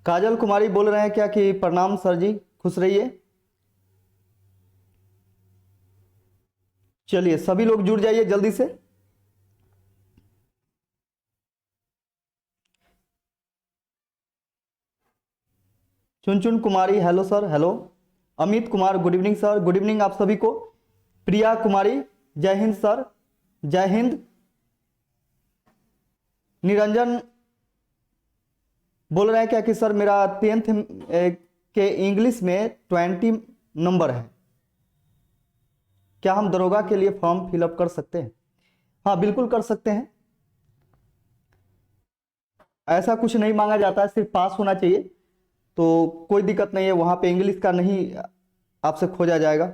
काजल कुमारी बोल रहे हैं क्या कि प्रणाम सर जी, खुश रहिए। चलिए सभी लोग जुड़ जाइए जल्दी से। Chunchun Kumari hello sir, hello. Amit Kumar good evening sir, good evening आप सभी को। प्रिया कुमारी जय हिंद सर, जय हिंद। निरंजन बोल रहे हैं क्या कि सर मेरा 10th के इंग्लिश में 20 नंबर है, क्या हम दरोगा के लिए फॉर्म फिलअप कर सकते हैं? हाँ बिल्कुल कर सकते हैं, ऐसा कुछ नहीं मांगा जाता है, सिर्फ पास होना चाहिए, तो कोई दिक्कत नहीं है, वहां पे इंग्लिश का नहीं आपसे खोजा जाएगा।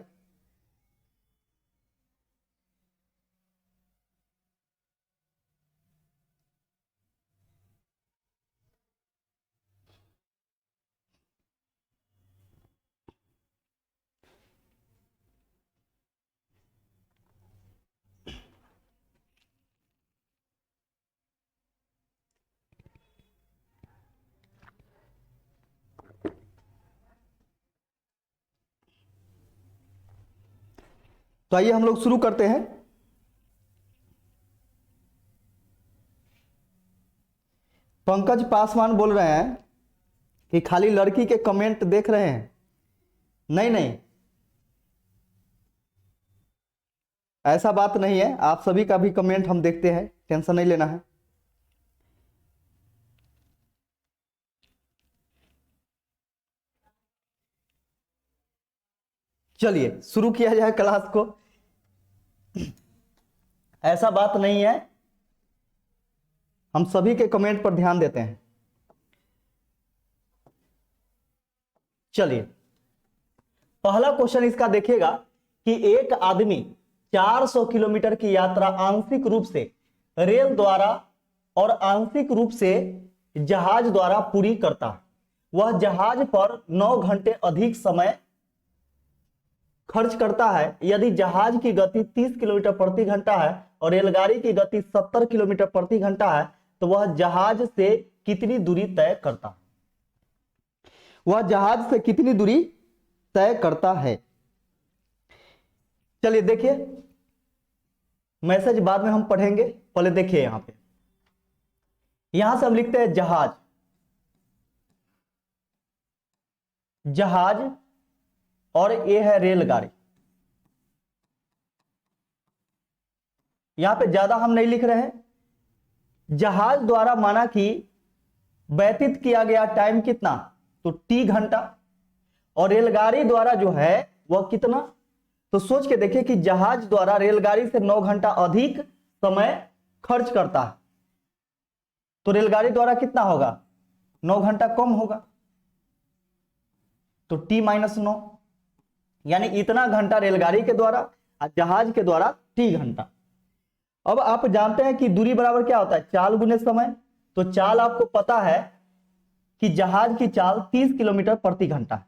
तो आइए हम लोग शुरू करते हैं। पंकज पासवान बोल रहे हैं कि खाली लड़की के कमेंट देख रहे हैं। नहीं नहीं, ऐसा बात नहीं है, आप सभी का भी कमेंट हम देखते हैं, टेंशन नहीं लेना है। चलिए शुरू किया जाए क्लास को। ऐसा बात नहीं है, हम सभी के कमेंट पर ध्यान देते हैं। चलिए पहला क्वेश्चन इसका देखिएगा कि एक आदमी 400 किलोमीटर की यात्रा आंशिक रूप से रेल द्वारा और आंशिक रूप से जहाज द्वारा पूरी करता है। वह जहाज पर 9 घंटे अधिक समय खर्च करता है। यदि जहाज की गति 30 किलोमीटर प्रति घंटा है और रेलगाड़ी की गति 70 किलोमीटर प्रति घंटा है, तो वह जहाज से कितनी दूरी तय करता है? वह जहाज से कितनी दूरी तय करता है? चलिए देखिए, मैसेज बाद में हम पढ़ेंगे, पहले देखिए यहां पे, यहां से हम लिखते हैं जहाज, जहाज और ये है रेलगाड़ी। यहां पे ज्यादा हम नहीं लिख रहे हैं। जहाज द्वारा माना कि व्यतीत किया गया टाइम कितना, तो T घंटा, और रेलगाड़ी द्वारा जो है वह कितना, तो सोच के देखिए कि जहाज द्वारा रेलगाड़ी से 9 घंटा अधिक समय खर्च करता है, तो रेलगाड़ी द्वारा कितना होगा, 9 घंटा कम होगा, तो T-9, यानी इतना घंटा रेलगाड़ी के द्वारा और जहाज के द्वारा T घंटा। अब आप जानते हैं कि दूरी बराबर क्या होता है, चाल गुने समय। तो चाल आपको पता है कि जहाज की चाल 30 किलोमीटर प्रति घंटा है,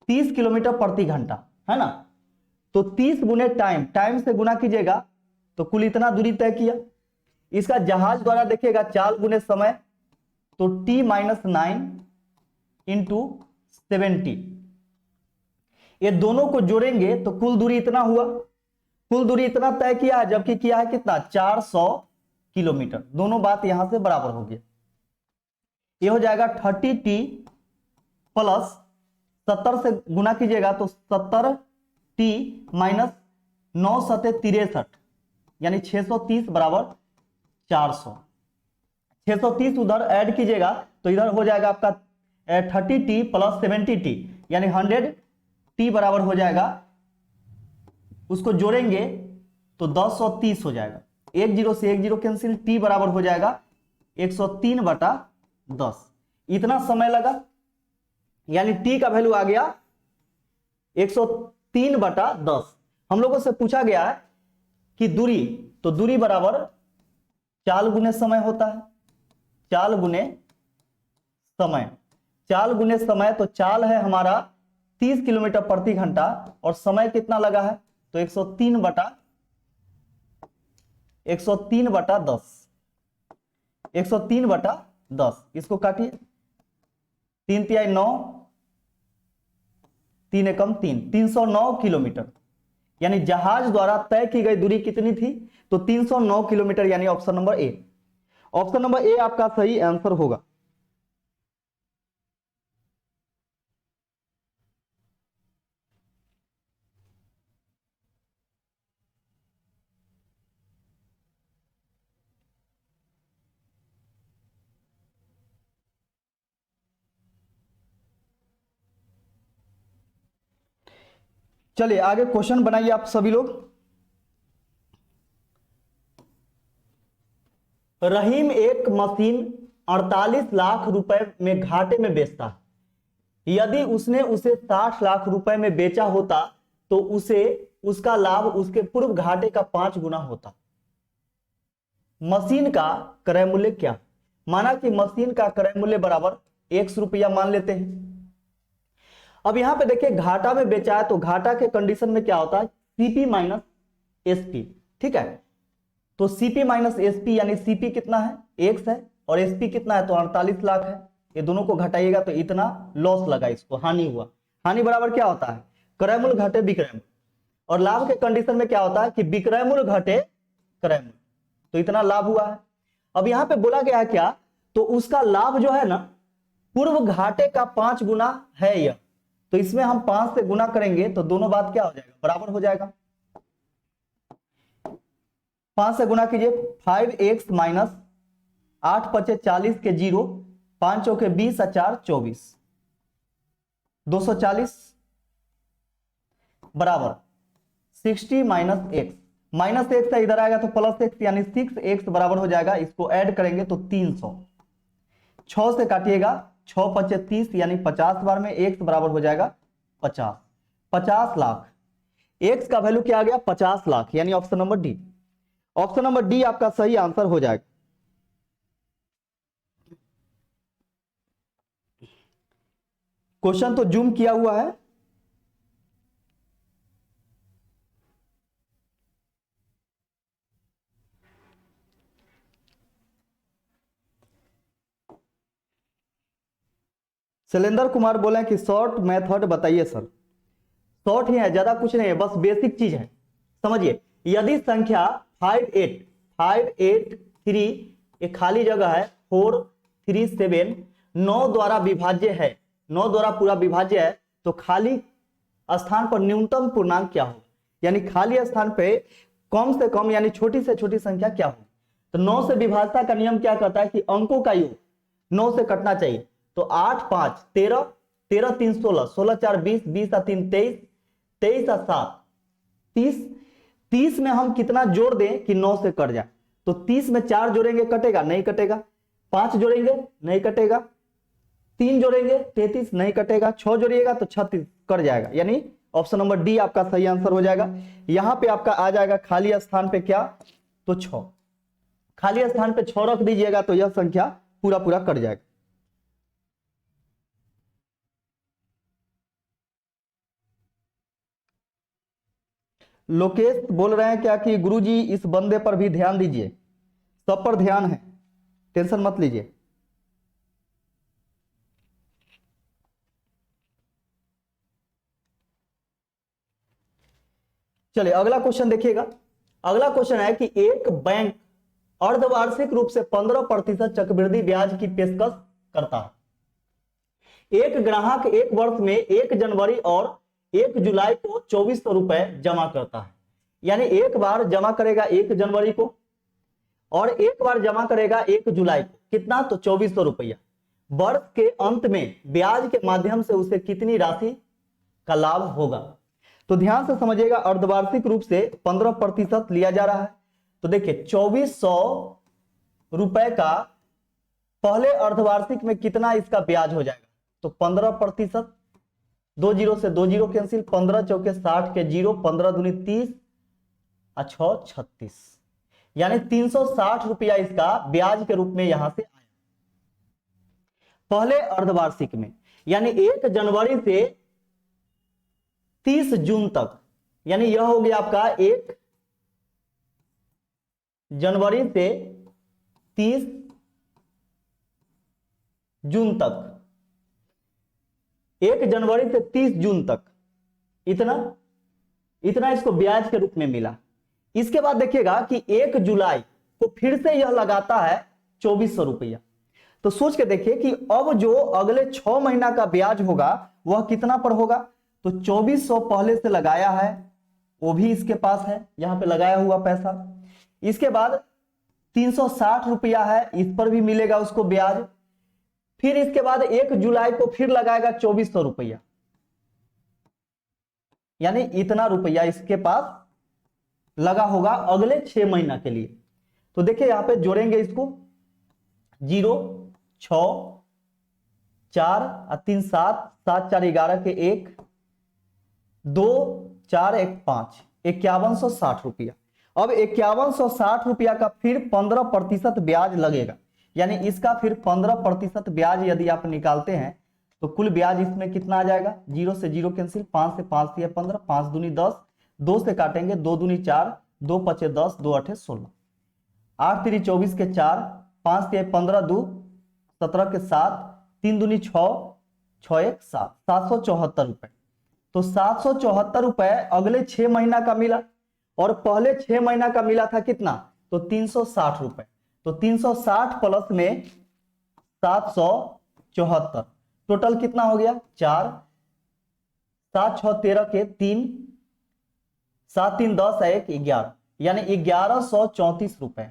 30 किलोमीटर प्रति घंटा है ना, तो 30 गुने टाइम, टाइम से गुना कीजिएगा तो कुल इतना दूरी तय किया। इसका जहाज द्वारा देखिएगा चाल गुने समय, तो T-9 इंटू 70, ये दोनों को जोड़ेंगे तो कुल दूरी इतना हुआ, कुल दूरी इतना तय किया है, जबकि किया है कितना, 400 किलोमीटर। दोनों बात यहां से बराबर हो गया, ये हो जाएगा 30T प्लस 70 से गुना कीजिएगा तो 70T माइनस 9 सते 63, यानी 630 बराबर 400। 630 उधर ऐड कीजिएगा तो इधर हो जाएगा आपका 30T प्लस 70T, यानी 100T बराबर हो जाएगा। उसको जोड़ेंगे तो 1030 हो जाएगा, 1 0 से 1 0 कैंसिल, T बराबर हो जाएगा 103/10। इतना समय लगा, यानी T का वैल्यू आ गया 103/10। हम लोगों से पूछा गया है कि दूरी, तो दूरी बराबर चाल गुने समय होता है, चाल गुने समय, चाल गुने समय, तो चाल है हमारा 30 किलोमीटर प्रति घंटा और समय कितना लगा है, तो 103/10, 103/10, इसको काटिए, 3 तिहाई 9, 3 एकम 3, 309 किलोमीटर। यानी जहाज द्वारा तय की गई दूरी कितनी थी, तो 309 किलोमीटर, यानी option number A. Option number A आपका सही आंसर होगा। चलिए आगे क्वेश्चन बनाइए आप सभी लोग। रहीम एक मशीन 48 लाख रुपए में घाटे में बेचता है। यदि उसने उसे 60 लाख रुपए में बेचा होता तो उसे उसका लाभ उसके पूर्व घाटे का 5 गुना होता। मशीन का क्रय मूल्य क्या? माना कि मशीन का क्रय मूल्य बराबर 100 रुपया मान लेते हैं। अब यहां पे देखिए घाटा में बेचा है, तो घाटा के कंडीशन में क्या होता है, सीपी माइनस एसपी। ठीक है, तो सीपी माइनस एसपी यानी सीपी कितना है, एक्स है, और एसपी कितना है, तो 48 लाख है। ये दोनों को घटाइएगा तो इतना लॉस लगा, इसको हानि हुआ। हानि बराबर क्या होता है, क्रय मूल्य घटे विक्रय मूल्य। और लाभ के कंडीशन में क्या होता है कि विक्रय मूल्य घटे क्रय मूल्य, तो इतना लाभ हुआ है। अब यहां पे बोला गया है क्या, तो उसका लाभ जो है ना पूर्व घाटे का 5 गुना है यह, तो इसमें हम 5 से गुना करेंगे तो दोनों बात क्या हो जाएगा, बराबर हो जाएगा। 5 से गुना कीजिए, 5x माइनस 8 पचे 40 के 0, 5 चौके 20 और 4 24, 240 बराबर 60 माइनस एक्स। माइनस एक्स है इधर आएगा तो प्लस एक्स, यानी 6x बराबर हो जाएगा। इसको ऐड करेंगे तो 300, 6 से काटिएगा, 6 पचे 30 यानी 50 बार में x बराबर हो जाएगा 50, 50 लाख। x का वैल्यू क्या आ गया, 50 लाख, यानी option number D. Option number D आपका सही आंसर हो जाएगा। क्वेश्चन तो जूम किया हुआ है, शैलेंद्र कुमार बोले कि शॉर्ट मेथड बताइए सर। शॉर्ट ही है, ज्यादा कुछ नहीं है, बस बेसिक चीज है, समझिए। यदि संख्या 583 एक खाली जगह है, 437 9 द्वारा विभाज्य है, 9 द्वारा पूरा विभाज्य है, तो खाली स्थान पर न्यूनतम पूर्णांक क्या होगा, यानी खाली स्थान पे कम से कम यानी छोटी से छोटी संख्या क्या होगी। तो 9 से विभाजता का नियम क्या कहता है कि अंकों का योग 9 से कटना चाहिए। तो 8 5 13, 13 3 16, 16 4 20, 20 और 3 23, 23 और 7 30, 30 में हम कितना जोड़ दें कि 9 से कट जाए, तो 30 में 4 जोड़ेंगे कटेगा, नहीं कटेगा। 5 जोड़ेंगे नहीं कटेगा, 3 जोड़ेंगे 33 नहीं कटेगा, 6 जोड़िएगा तो 36 कट जाएगा, यानी ऑप्शन नंबर डी आपका सही आंसर हो जाएगा। यहां पे आपका आ जाएगा खाली स्थान पे क्या, तो 6, खाली स्थान पे 6 रख दीजिएगा तो यह संख्या पूरा पूरा कट जाएगा। लोकेश बोल रहे हैं क्या कि गुरुजी इस बंदे पर भी ध्यान दीजिए, सब पर ध्यान है, टेंशन मत लीजिए। चलिए अगला क्वेश्चन देखिएगा। अगला क्वेश्चन है कि एक बैंक अर्धवार्षिक रूप से 15% चक्रवृद्धि ब्याज की पेशकश करता है। एक ग्राहक एक वर्ष में 1 जनवरी और 1 जुलाई को 2400 रुपए जमा करता है, यानी एक बार जमा करेगा 1 जनवरी को और एक बार जमा करेगा 1 जुलाई को, कितना, तो 2400 रुपया। वर्ष के अंत में ब्याज के माध्यम से उसे कितनी राशि का लाभ होगा। तो ध्यान से समझिएगा, अर्धवार्षिक रूप से 15% लिया जा रहा है। तो देखिए 2400 रुपए का पहले अर्धवार्षिक में कितना इसका ब्याज हो जाएगा, तो 15%, 2 जीरो से 2 जीरो कैंसिल, 15 चौके 60 के 0, 15 दूनी 30 और 6 36, यानी 360 रुपया इसका ब्याज के रूप में यहां से आया पहले अर्धवार्षिक में। यानी 1 जनवरी से 30 जून तक, यानी यह हो गया आपका 1 जनवरी से 30 जून तक, 1 जनवरी से 30 जून तक इतना इसको ब्याज के रूप में मिला। इसके बाद देखिएगा कि 1 जुलाई को फिर से यह लगाता है 2400 रुपया। तो सोच के देखिए कि अब जो अगले 6 महीना का ब्याज होगा वह कितना पर होगा। तो 2400 पहले से लगाया है, वो भी इसके पास है, यहां पे लगाया हुआ पैसा। इसके बाद 360 रुपया है, इस पर भी मिलेगा उसको ब्याज। फिर इसके बाद 1 जुलाई को फिर लगाएगा 2400 रुपया, यानी इतना रुपया इसके पास लगा होगा अगले 6 महीना के लिए। तो देखिए यहां पे जोड़ेंगे इसको, 0 6 4 और 3 7 7 4 11 के 1 2 4 1 5 5160 रुपया। अब 5160 रुपया का फिर 15% ब्याज लगेगा, यानी इसका फिर 15% ब्याज यदि आप निकालते हैं तो कुल ब्याज इसमें कितना आ जाएगा। 0 से 0 कैंसिल, 5 से 5 दिया 15, 5 दूनी 10, 2 से काटेंगे 2 दूनी 4, 2 पचे 10, 2 अठे 16, 8 3 24 के 4, 5 3 15 2 17 के 7, 3 दूनी 6, 6 1 7, 774 रुपए। तो 774 रुपए अगले 6 महीना का मिला, और पहले 6 महीना का मिला था कितना, तो 360 रुपए। तो 360 प्लस में 774, टोटल कितना हो गया 4, 7 6 13 के 3, 7 3 10 1 11, यानी 1134 रुपए।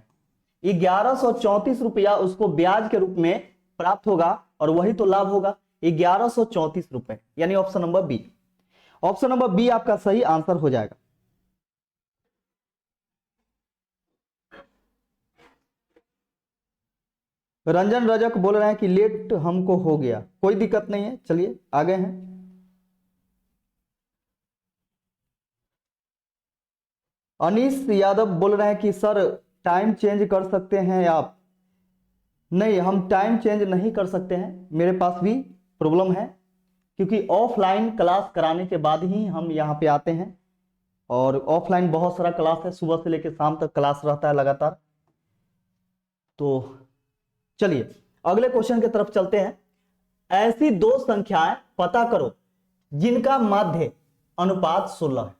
1134 रुपया उसको ब्याज के रूप में प्राप्त होगा, और वही तो लाभ होगा 1134 रुपए, यानी option number B. Option number B आपका सही आंसर हो जाएगा। रंजन रजक बोल रहे हैं कि लेट हमको हो गया, कोई दिक्कत नहीं है, चलिए आगे हैं। अनीश यादव बोल रहे हैं कि सर टाइम चेंज कर सकते हैं आप। नहीं, हम टाइम चेंज नहीं कर सकते हैं, मेरे पास भी प्रॉब्लम है, क्योंकि ऑफलाइन क्लास कराने के बाद ही हम यहाँ पे आते हैं, और ऑफलाइन बहुत सारा क्लास है, सुबह से लेकर शाम तक क्लास रहता है लगातार। तो चलिए अगले क्वेश्चन की तरफ चलते हैं। ऐसी 2 संख्याएं पता करो जिनका माध्य अनुपात 16 है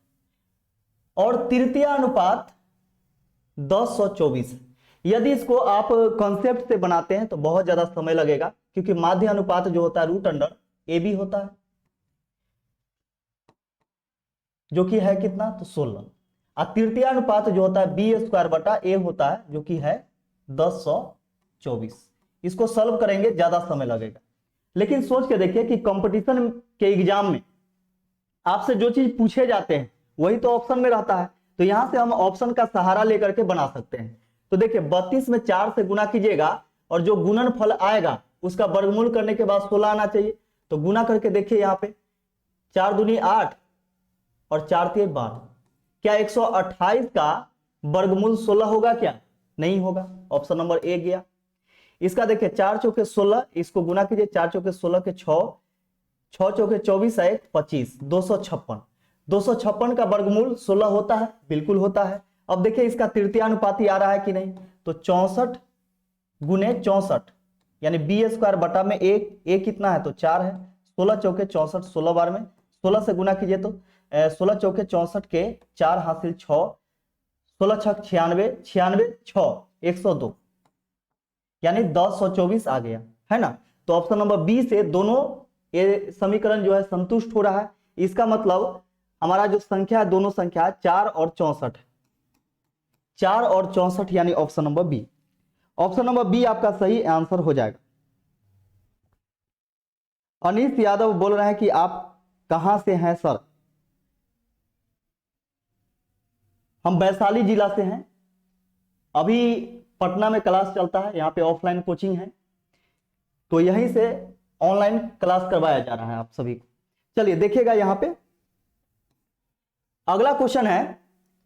और तृतीय अनुपात 10/24 है। यदि इसको आप कॉन्सेप्ट से बनाते हैं तो बहुत ज्यादा समय लगेगा, क्योंकि माध्य अनुपात जो होता है √a होता है, जो कि है कितना, तो 16, और तृतीय अनुपात जो होता है b² होता है, जो कि है 10/24। इसको सॉल्व करेंगे ज्यादा समय लगेगा, लेकिन सोच के देखिए कि कंपटीशन के एग्जाम में आपसे जो चीज पूछे जाते हैं वही तो ऑप्शन में रहता है, तो यहां से हम ऑप्शन का सहारा लेकर के बना सकते हैं। तो देखिए 32 में 4 से गुना कीजिएगा, और जो गुणनफल आएगा उसका वर्गमूल करने के बाद 16 आना चाहिए। तो गुना करके देखिए यहाँ पे 4 दूनी 8 और 4 3 12, क्या 128 का वर्गमूल 16 होगा क्या, नहीं होगा, ऑप्शन नंबर ए गया। इसका देखिए 4 चौके 16, इसको गुना कीजिए, 4 चौके 16 के 6, 6 चौके 24 1 25, 256। 256 का वर्गमूल 16 होता है, बिल्कुल होता है। अब देखिए इसका तृतीय अनुपाती आ रहा है कि नहीं, तो 64 गुने 64, यानी b² बटा में 1, a कितना है तो 4 है, 16 चौके 64, 16 बार में 16 से गुना कीजिए तो 16 चौके 64 के 4 हासिल 6, 16 छक 96, 96 6 102, यानी 10/24 आ गया, है ना। तो ऑप्शन नंबर बी से दोनों ये समीकरण जो है संतुष्ट हो रहा है। इसका मतलब हमारा जो संख्या है, दोनों संख्या 4 और 64, 4 और 64, यानी option number B. Option number B आपका सही आंसर हो जाएगा। अनीश यादव बोल रहे हैं कि आप कहां से हैं सर। हम वैशाली जिला से हैं, अभी पटना में क्लास चलता है, यहाँ पे ऑफलाइन कोचिंग है, तो यहीं से ऑनलाइन क्लास करवाया जा रहा है आप सभी को। चलिए देखिएगा यहाँ पे अगला क्वेश्चन है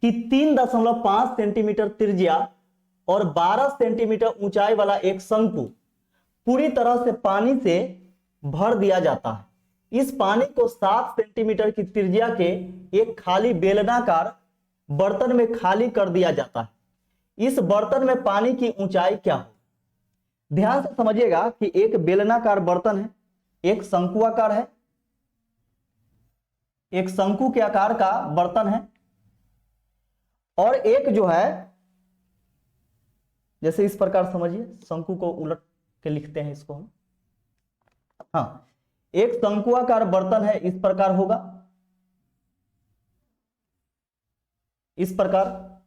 कि 3.5 सेंटीमीटर त्रिज्या और 12 सेंटीमीटर ऊंचाई वाला एक शंकु पूरी तरह से पानी से भर दिया जाता है। इस पानी को 7 सेंटीमीटर की त्रिज्या के एक खाली बेलनाकार बर्तन में खाली कर दिया जाता है। इस बर्तन में पानी की ऊंचाई क्या हो? ध्यान से समझिएगा कि एक बेलनाकार बर्तन है, एक शंकुआकार है, एक शंकु के आकार का बर्तन है, और एक जो है, जैसे इस प्रकार समझिए, शंकु को उलट के लिखते हैं इसको हम। हाँ, एक शंकुआकार बर्तन है, इस प्रकार होगा, इस प्रकार,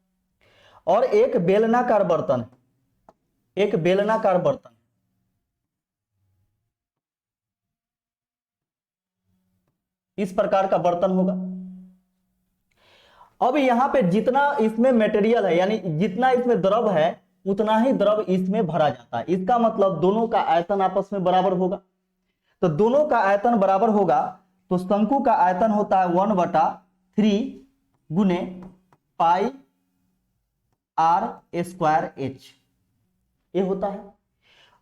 और एक बेलनाकार बर्तन है, एक बेलनाकार बर्तन, इस प्रकार का बर्तन होगा। अब यहां पे जितना इसमें मटेरियल है, यानी जितना इसमें द्रव है, उतना ही द्रव इसमें भरा जाता है। इसका मतलब दोनों का आयतन आपस में बराबर होगा। तो दोनों का आयतन बराबर होगा तो शंकु का आयतन होता है 1/3 गुने पाई आर स्क्वायर एच, ये होता है।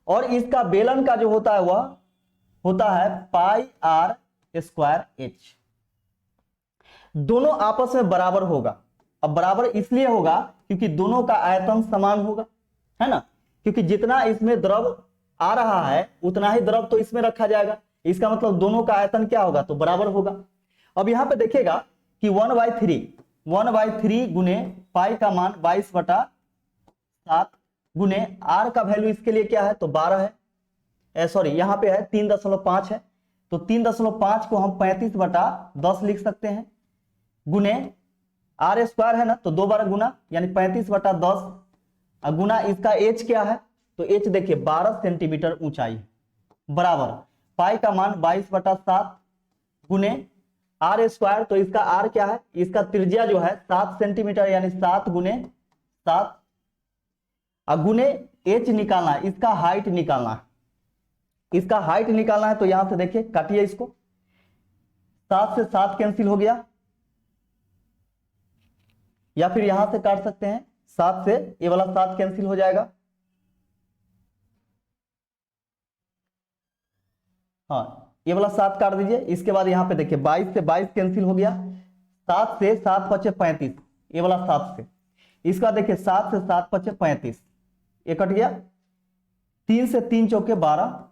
और इसका बेलन का जो होता है वह होता है पाई आर स्क्वायर एच। दोनों आपस में बराबर होगा। अब बराबर इसलिए होगा क्योंकि दोनों का आयतन समान होगा, है ना, क्योंकि जितना इसमें द्रव आ रहा है उतना ही द्रव तो इसमें रखा जाएगा। इसका मतलब दोनों का आयतन क्या होगा, तो बराबर होगा। अब यहां पे देखिएगा कि 1/3 गुने पाई का मान 22/7 गुने आर का वैल्यू इसके लिए क्या है, तो 12 है, सॉरी यहां पे है 3.5 है, तो 3.5 को हम 35/10 लिख सकते हैं, गुने आर स्क्वायर है ना, तो 2 बार गुना, यानी 35/10, गुना इसका एच क्या है, तो एच देखिए 12 सेंटीमीटर ऊंचाई है, बराबर पाई का मान 22/7 गुने आर स्क्वायर, तो इसका आर क्या है, इसका त्रिज्या जो है 7 सेंटीमीटर, यानी 7 गुने 7, गुने एच निकालना है, इसका हाइट निकालना है, इसका हाइट निकालना है। तो यहां से देखिए काटिए इसको, 7 से 7 कैंसिल हो गया, या फिर यहां से काट सकते हैं, 7 से ये वाला 7 कैंसिल हो जाएगा। हाँ, ये वाला 7 काट दीजिए। इसके बाद यहां पे देखिए 22 से 22 कैंसिल हो गया, 7 से 7 पचे 35, ये वाला 7 से, इसका देखिए 7 से 7 पचे 35, ये कट गया, 3 से 3 चौके 12,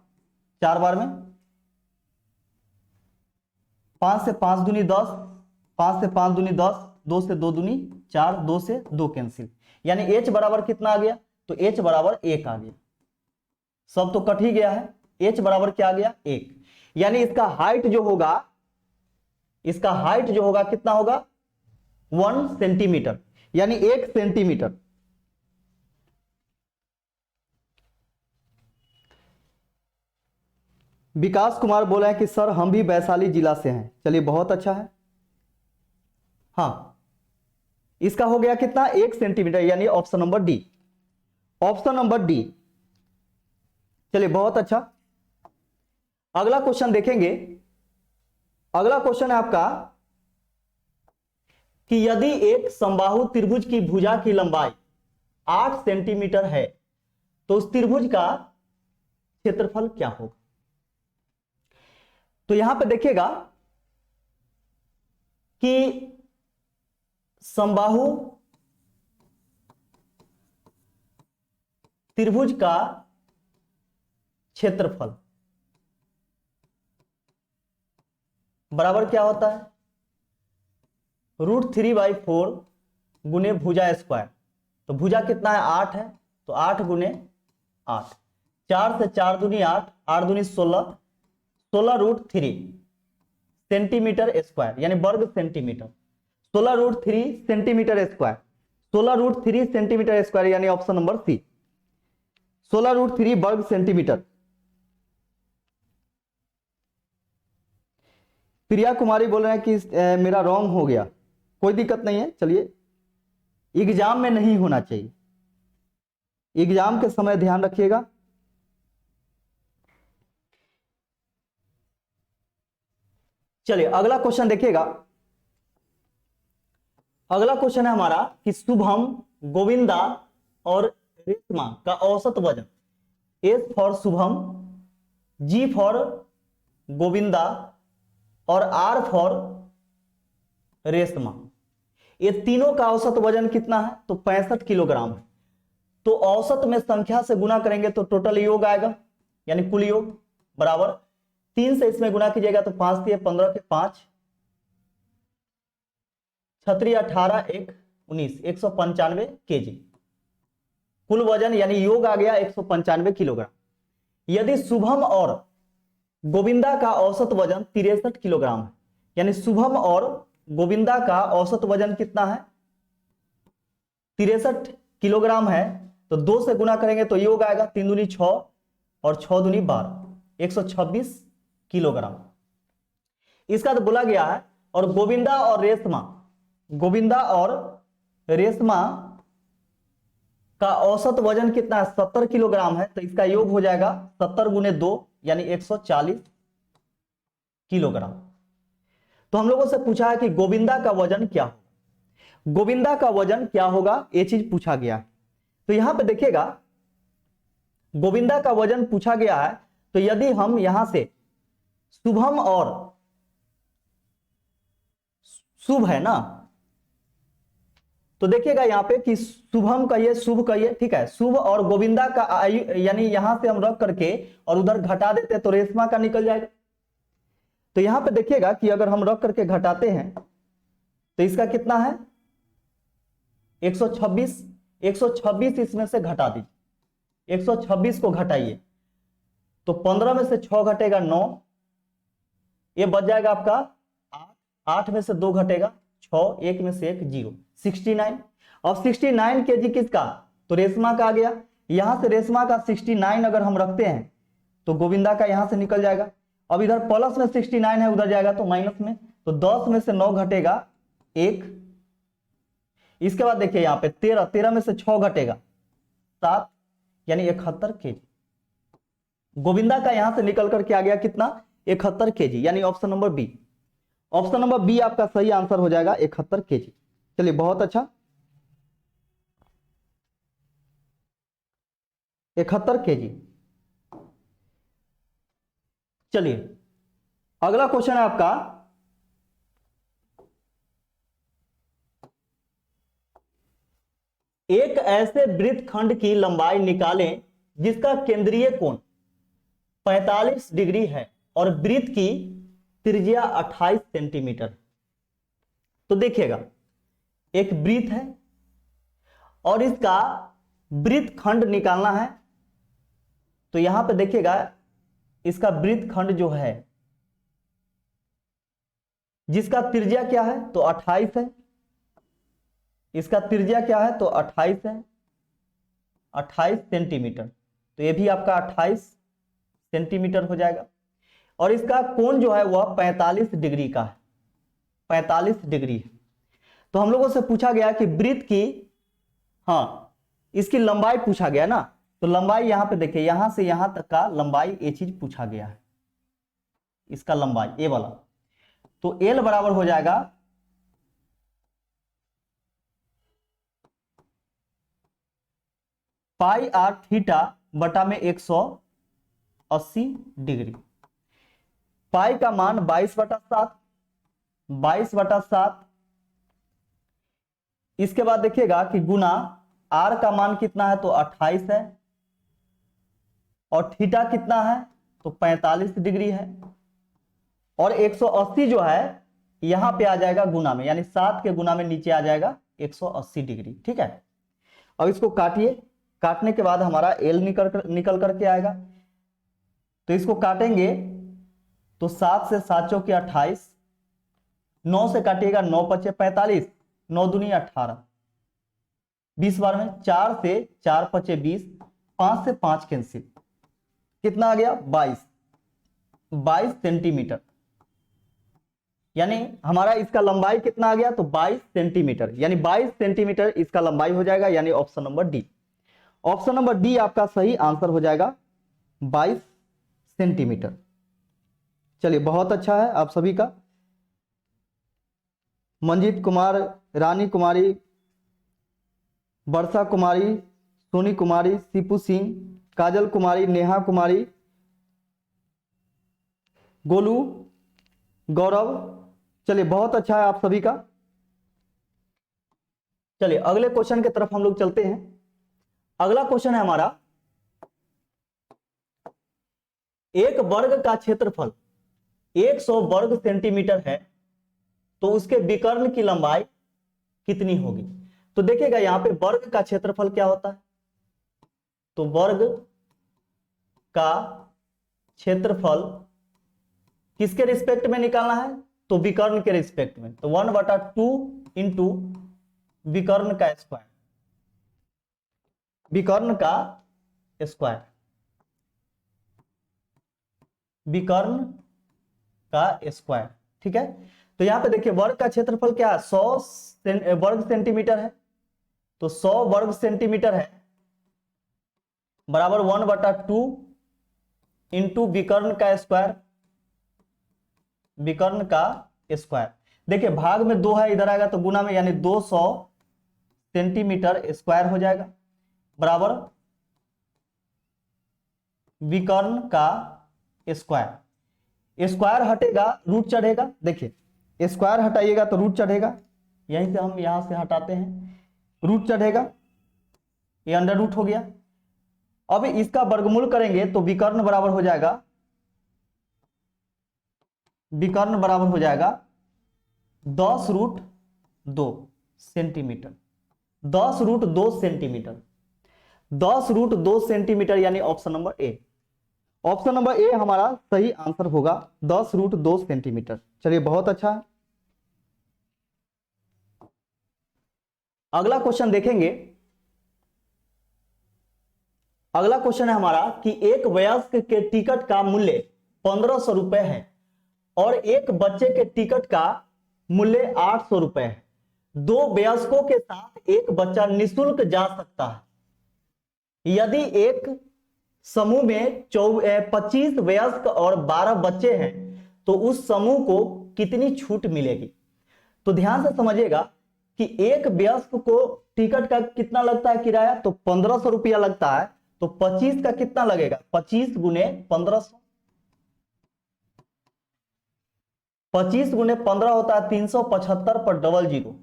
4 बार में, 5 से 5 दूनी 10, 5 से 5 दूनी 10, 2 से 2 दूनी 4, 2 से 2 कैंसिल, यानी h बराबर कितना आ गया, तो h बराबर 1 आ गया। सब तो कट ही गया है, h बराबर क्या आ गया, 1, यानी इसका हाइट जो होगा, इसका हाइट जो होगा कितना होगा, 1 सेंटीमीटर, यानी 1 सेंटीमीटर। विकास कुमार बोला है कि सर हम भी वैशाली जिला से हैं। चलिए बहुत अच्छा है। हाँ, इसका हो गया कितना, 1 सेंटीमीटर, यानी option number D, option number D. चलिए बहुत अच्छा। अगला क्वेश्चन देखेंगे। अगला क्वेश्चन है आपका कि यदि एक समबाहु त्रिभुज की भुजा की लंबाई 8 सेंटीमीटर है तो उस त्रिभुज का क्षेत्रफल क्या होगा। तो यहां पे देखिएगा कि समबाहु त्रिभुज का क्षेत्रफल बराबर क्या होता है, √3/4 गुने भुजा स्क्वायर। तो भुजा कितना है, 8 है, तो 8 गुने 8, 4 से 4 दूनी 8, 8 दूनी 16, 16√3 सेंटीमीटर स्क्वायर, यानी वर्ग centimetre, 16√3 centimetre square, 16√3 centimetre square, यानी ऑप्शन नंबर सी, 16√3 वर्ग सेंटीमीटर। प्रिया कुमारी बोल रहे हैं कि मेरा रॉन्ग हो गया। कोई दिक्कत नहीं है, चलिए, एग्जाम में नहीं होना चाहिए, एग्जाम के समय ध्यान रखिएगा। चलिए अगला क्वेश्चन देखिएगा। अगला क्वेश्चन है हमारा कि शुभम, गोविंदा और रेशमा का औसत वजन, S for Shubham, G for Govinda और R फॉर रेशमा। ये तीनों का औसत वजन कितना है? तो 65 किलोग्राम है। तो औसत में संख्या से गुना करेंगे तो टोटल योग आएगा, यानी कुल योग बराबर 3 से इसमें गुना कीजिएगा तो 5 दिए 15 के 5 छत्री 18 1 19 195 केजी कुल वजन, यानी योग आ गया 195 किलोग्राम। यदि शुभम और गोविंदा का औसत वजन 63 किलोग्राम है, यानी शुभम और गोविंदा का औसत वजन कितना है? 63 किलोग्राम है। तो 2 से गुना करेंगे तो योग आएगा 3 दूनी 6 और 6 दूनी 12 126 किलोग्राम। इसका तो बोला गया है। और गोविंदा और रेशमा का औसत वजन कितना है? 70 किलोग्राम है। तो इसका योग हो जाएगा 70 गुने 2 यानी 140 किलोग्राम। तो हम लोगों से पूछा है कि गोविंदा का वजन क्या होगा, गोविंदा का वजन क्या होगा, यह चीज पूछा गया है। तो यहां पे देखिएगा गोविंदा का वजन पूछा गया है। तो यदि हम यहां से शुभम और शुभ है ना, तो देखिएगा यहां पे कि शुभम कहिए शुभ कहिए, ठीक है। शुभ और गोविंदा का आयु, यानी यहां से हम रख करके और उधर घटा देते तो रेशमा का निकल जाएगा। तो यहां पे देखिएगा कि अगर हम रख करके घटाते हैं तो इसका कितना है? 126 126 इसमें से घटा दीजिए, 126 को घटाइए तो 15 में से 6 घटेगा 9, ये बच जाएगा आपका 8 में से 2 घटेगा 6, 1 में से 1 0 69। अब 69 केजी किसका? तो रेशमा का आ गया। यहां से रेशमा का 69 अगर हम रखते हैं तो गोविंदा का यहां से निकल जाएगा। अब इधर प्लस में 69 है, उधर जाएगा तो माइनस में, तो 10 में से 9 घटेगा 1। इसके बाद देखिए यहां पे 13 में से 6 घटेगा 7 यानी 71 केजी। गोविंदा का यहां से निकल करके आ गया कितना? 71 केजी, यानी option number B. Option number B आपका सही आंसर हो जाएगा 71 केजी। चलिए बहुत अच्छा, 71 केजी। चलिए अगला क्वेश्चन है आपका, एक ऐसे वृत्तखंड की लंबाई निकालें जिसका केंद्रीय कोण 45 डिग्री है और वृत्त की त्रिज्या 28 सेंटीमीटर। तो देखिएगा एक वृत्त है और इसका वृत्तखंड निकालना है। तो यहां पे देखिएगा इसका वृत्तखंड जो है जिसका त्रिज्या क्या है? तो 28 है। इसका त्रिज्या क्या है? तो 28 है, 28 सेंटीमीटर। तो ये भी आपका 28 सेंटीमीटर हो जाएगा। और इसका कोण जो है वह 45 डिग्री का है, 45 डिग्री है। तो हम लोगों से पूछा गया कि वृत्त की, हाँ इसकी लंबाई पूछा गया ना, तो लंबाई यहां पे देखिए यहां से यहां तक का लंबाई ये चीज पूछा गया है, इसका लंबाई ए वाला। तो एल बराबर हो जाएगा पाई आर थीटा बटा में 180 डिग्री। पाई का मान 22/7, 22/7। इसके बाद देखिएगा कि गुना आर का मान कितना है? तो 28 है और थीटा कितना है? तो 45 डिग्री है। और 180 जो है यहां पे आ जाएगा गुना में, यानी 7 के गुना में नीचे आ जाएगा 180 डिग्री, ठीक है। अब इसको काटिए, काटने के बाद हमारा एल निकल करके आएगा। तो इसको काटेंगे तो 7 से 7 चौके 28, 9 से काटिएगा 9 पचे 45, 9 दूनी 18, 20 बार में 4 से 4 पचे 20, 5 से 5 कैंसिल, कितना आ गया? 22 सेंटीमीटर। यानी हमारा इसका लंबाई कितना आ गया? तो 22 सेंटीमीटर, यानी 22 सेंटीमीटर इसका लंबाई हो जाएगा, यानी option number D. Option number D आपका सही आंसर हो जाएगा 22 सेंटीमीटर। चलिए बहुत अच्छा है आप सभी का। मंजीत कुमार, रानी कुमारी, वर्षा कुमारी, सोनी कुमारी, सीपू सिंह, काजल कुमारी, नेहा कुमारी, गोलू, गौरव, चलिए बहुत अच्छा है आप सभी का। चलिए अगले क्वेश्चन की तरफ हम लोग चलते हैं। अगला क्वेश्चन है हमारा, एक वर्ग का क्षेत्रफल 100 वर्ग सेंटीमीटर है तो उसके विकर्ण की लंबाई कितनी होगी। तो देखिएगा यहां पे वर्ग का क्षेत्रफल क्या होता है, तो वर्ग का क्षेत्रफल किसके रिस्पेक्ट में निकालना है, तो विकर्ण के रिस्पेक्ट में। तो 1/2 इंटू विकर्ण का स्क्वायर, विकर्ण का स्क्वायर, विकर्ण का स्क्वायर, ठीक है। तो यहां पे देखिए वर्ग का क्षेत्रफल क्या है, 100 वर्ग सेंटीमीटर है, तो 100 वर्ग सेंटीमीटर है बराबर 1/2 इंटू विकर्ण का स्क्वायर, विकर्ण का स्क्वायर। देखिए भाग में 2 है, इधर आएगा तो गुना में, यानी 200 सेंटीमीटर स्क्वायर हो जाएगा बराबर विकर्ण का स्क्वायर। स्क्वायर हटेगा रूट चढ़ेगा, देखिए स्क्वायर हटाइएगा तो रूट चढ़ेगा, यहीं से हम यहां से हटाते हैं, रूट चढ़ेगा, ये अंडर रूट हो गया। अब इसका वर्गमूल करेंगे तो विकर्ण बराबर हो जाएगा, विकर्ण बराबर हो जाएगा 10√2 सेंटीमीटर, 10√2 सेंटीमीटर, 10√2 सेंटीमीटर, यानी option number A, option number A हमारा सही आंसर होगा 10√2 सेंटीमीटर। चलिए बहुत अच्छा है। अगला क्वेश्चन देखेंगे। अगला क्वेश्चन है हमारा कि एक वयस्क के टिकट का मूल्य 1500 रुपए है और एक बच्चे के टिकट का मूल्य 800 रुपए है। दो वयस्कों के साथ एक बच्चा निःशुल्क जा सकता है। यदि एक समूह में 25 वयस्क और 12 बच्चे हैं तो उस समूह को कितनी छूट मिलेगी। तो ध्यान से समझिएगा कि एक वयस्क को टिकट का कितना लगता है किराया, तो 1500 रुपया लगता है, तो 25 का कितना लगेगा, 25 गुने 1500, 25 गुने 15 होता है 375 पर डबल जीरो,